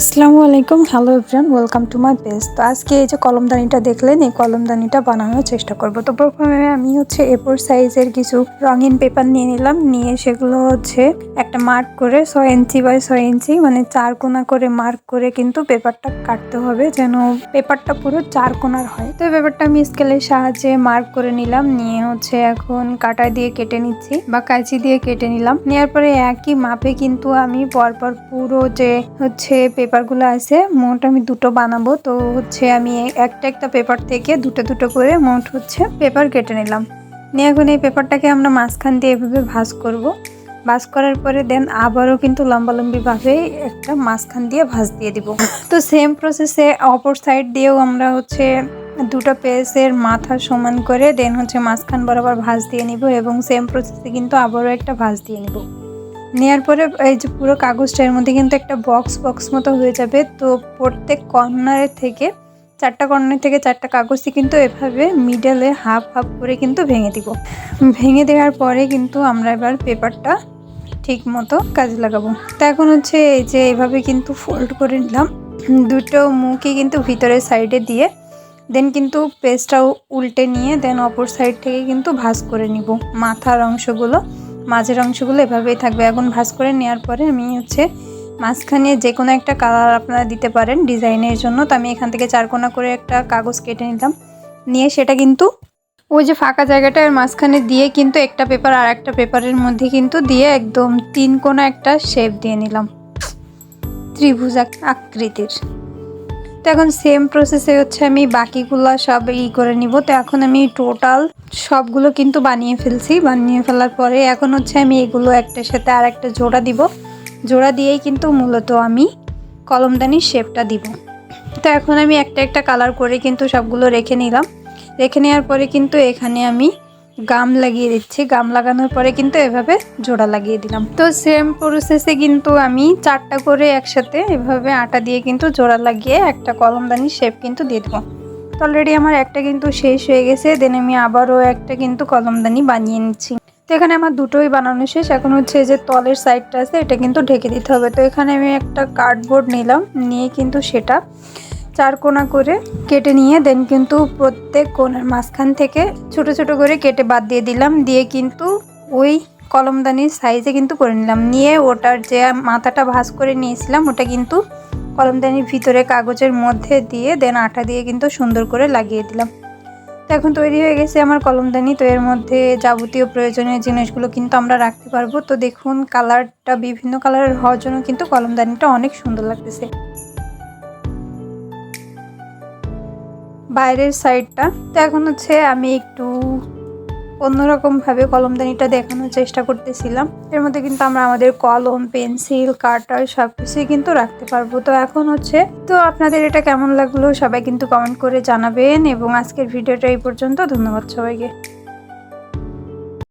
আসসালামু আলাইকুম, hello everyone, welcome to my page. তো আজকে এই যে কলমদানিটা দেখলেন, এই কলমদানিটা বানানোর চেষ্টা করব। তো প্রথমে আমি A4 সাইজের কিছু রঙিন পেপার নিয়ে নিলাম, নিয়ে সেগুলো একটা মার্ক করে 6 ইঞ্চি বাই 6 ইঞ্চি মানে 4 কোণা করে মার্ক করে কিন্তু পেপারটা কাটতে হবে, যেন পেপারটা পুরো 4 কোণার হয়। তো এই পেপারটা আমি স্কেলের সাহায্যে মার্ক করে নিলাম, নিয়ে এখন কাঁটা দিয়ে কেটে নিচ্ছি বা কাঁচি দিয়ে কেটে নিলাম। নেওয়ার পরে একই মাপে কিন্তু আমি পরপর পুরো যে পেপারগুলো আছে, মোট আমি দুটো বানাবো। তো আমি একটা পেপার থেকে দুটো দুটো করে মোট পেপার কেটে নিলাম। নিয়ে এখন এই পেপারটাকে আমরা মাঝখান দিয়ে এভাবে ভাঁজ করব। ভাঁজ করার পরে দেন আবারও কিন্তু লম্বালম্বি ভাবে একটা মাঝখান দিয়ে ভাঁজ দিয়ে দিব। তো সেম প্রসেসে অপর সাইড দিয়েও আমরা দুটো পেজের মাথা সমান করে দেন মাঝখান বরাবর ভাঁজ দিয়ে নিব এবং সেম প্রসেসে কিন্তু আবারও একটা ভাঁজ দিয়ে নিব। নেওয়ার পরে এই যে পুরো কাগজটার মধ্যে কিন্তু একটা বক্স মতো হয়ে যাবে। তো প্রত্যেক কর্নারের থেকে চারটা কাগজই কিন্তু এভাবে মিডলে হাফ হাফ করে কিন্তু ভেঙে দিব। ভেঙে দেওয়ার পরে কিন্তু আমরা এবার পেপারটা ঠিক মতো কাজে লাগাবো। তো এখন এই যে এভাবে কিন্তু ফোল্ড করে নিলাম, দুটো মুখই কিন্তু ভিতরের সাইডে দিয়ে দেন কিন্তু পেজটাও উল্টে নিয়ে দেন অপর সাইড থেকে কিন্তু ভাঁজ করে নিব। মাথার অংশগুলো, মাঝের অংশগুলো এভাবেই থাকবে। এখন ভাঁজ করে নেওয়ার পরে আমি মাঝখানে যে কোনো একটা কালার আপনারা দিতে পারেন ডিজাইনের জন্য। তো আমি এখান থেকে 4 কোণা করে একটা কাগজ কেটে নিলাম, নিয়ে সেটা কিন্তু ওই যে ফাঁকা জায়গাটার মাঝখানে দিয়ে কিন্তু একটা পেপার আর একটা পেপারের মধ্যে কিন্তু দিয়ে একদম 3 কোণা একটা শেপ দিয়ে নিলাম, ত্রিভুজ আকৃতির। তো এখন সেম প্রসেসে আমি বাকিগুলো সব করে নিব। তো এখন আমি টোটাল সবগুলো কিন্তু বানিয়ে ফেলছি। বানিয়ে ফেলার পরে এখন আমি এগুলো একটার সাথে আর একটা জোড়া দিব। জোড়া দিয়েই কিন্তু মূলত আমি কলমদানির শেপটা দিব। তো এখন আমি একটা কালার করে কিন্তু সবগুলো রেখে নিলাম। রেখে নেওয়ার পরে কিন্তু এখানে আমি গাম লাগিয়ে দিচ্ছি। গাম লাগানোর পরে কিন্তু এভাবে জোড়া লাগিয়ে দিলাম। তো সেম প্রসেসে কিন্তু আমি 4টা করে একসাথে এভাবে আটা দিয়ে কিন্তু জোড়া লাগিয়ে একটা কলমদানির শেপ কিন্তু দিয়ে দেবো। তো অলরেডি আমার একটা কিন্তু শেষ হয়ে গেছে, দেন আমি আবারও একটা কিন্তু কলমদানি বানিয়ে নিচ্ছি। তো এখানে আমার দুটোই বানানো শেষ। এখন যে তলের সাইডটা আছে এটা কিন্তু ঢেকে দিতে হবে। তো এখানে আমি একটা কার্ডবোর্ড নিলাম, নিয়ে কিন্তু সেটা 4 কোণা করে কেটে নিয়ে দেন কিন্তু প্রত্যেক কোণার মাঝখান থেকে ছোট ছোট করে কেটে বাদ দিয়ে দিলাম, দিয়ে কিন্তু ওই কলমদানির সাইজে কিন্তু করে নিলাম। নিয়ে ওটার যে মাথাটা ভাঁজ করে নিয়েছিলাম ওটা কিন্তু কলমদানির ভিতরে কাগজের মধ্যে দিয়ে দেন আটা দিয়ে কিন্তু সুন্দর করে লাগিয়ে দিলাম। তো এখন তৈরি হয়ে গেছে আমার কলমদানি। তো এর মধ্যে যাবতীয় প্রয়োজনীয় জিনিসগুলো কিন্তু আমরা রাখতে পারবো। তো দেখুন কালারটা বিভিন্ন কালারের হওয়ার জন্য কিন্তু কলমদানিটা অনেক সুন্দর লাগতেছে। বাইরের সাইডটা তো এখন আমি একটু অন্যরকম ভাবে কলমদানিটা দেখানোর চেষ্টা করতেছিলাম। এর মধ্যে কিন্তু আমরা আমাদের কলম, পেন্সিল, কাটার সবকিছুই কিন্তু রাখতে পারবো। তো এখন তো আপনাদের এটা কেমন লাগলো সবাই কিন্তু কমেন্ট করে জানাবেন, এবং আজকের ভিডিওটা এই পর্যন্ত। ধন্যবাদ সবাইকে।